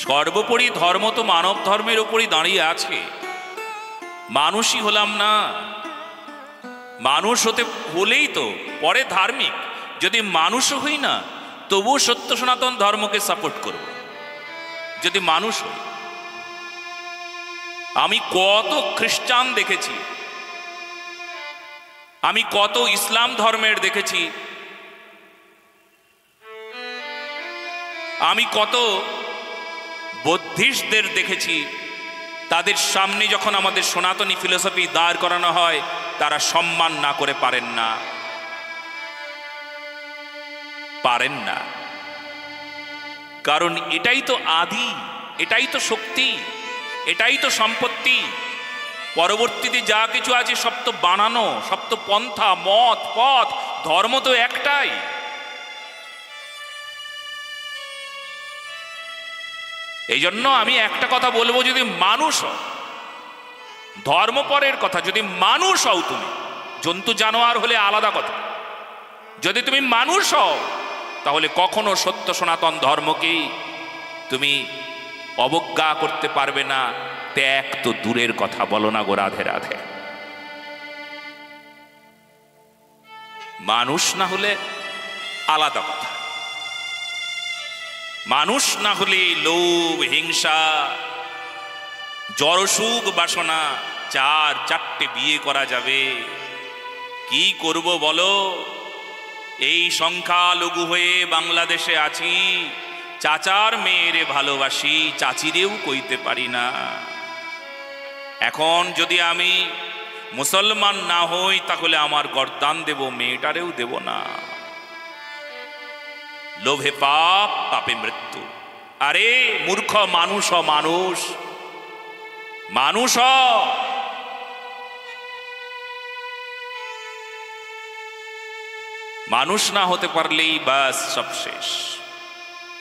সর্বোপরি ধর্ম তো মানব ধর্মের উপরই দাঁড়িয়ে আছে। মানুষই হলাম না, মানুষ হতে হলেই তো পরে ধার্মিক। যদি মানুষও হই না তবুও সত্য সনাতন ধর্মকে সাপোর্ট করব যদি মানুষ হই। আমি কত খ্রিস্টান দেখেছি, আমি কত ইসলাম ধর্মের দেখেছি, আমি কত বৌদ্ধিস্টদের দেখেছি। তাদের সামনে যখন আমাদের সনাতনী ফিলোসফি দাঁড় করানো হয় তারা সম্মান না করে পারেন না, পারেন না। কারণ এটাই তো আদি, এটাই তো শক্তি, এটাই তো সম্পত্তি। পরবর্তীতে যা কিছু আছে সব তো বানানো, সব তো পন্থা, মত, পথ। ধর্ম তো একটাই। এই জন্য আমি একটা কথা বলবো, যদি মানুষ হও, ধর্ম পরের কথা, যদি মানুষ হও তুমি, জন্তু জানোয়ার হলে আলাদা কথা, যদি তুমি মানুষ হও তাহলে কখনো সত্য সনাতন ধর্মকেই তুমি অবজ্ঞা করতে পারবে না। ত্যাগ তো দূরের কথা, বলো না গো রাধে রাধে। মানুষ না হলে আলাদা কথা, মানুষ না হলে লোভ, হিংসা, জড়সুখ বাসনা, চারটে বিয়ে করা যাবে। কি করব বলো? এই সংখ্যালঘু হয়ে বাংলাদেশে আছি, চাচার মেয়েরে ভালোবাসি, চাচিরেও কইতে পারি না। এখন যদি আমি মুসলমান না হই তাহলে আমার গর্দান দেব, মেয়েটারেও দেব না। লোভে পাপ, পাপে মৃত্যু। আরে মূর্খ মানুষ, মানুষ মানুষ মানুষ না হতে পারলেই বাস সব শেষ।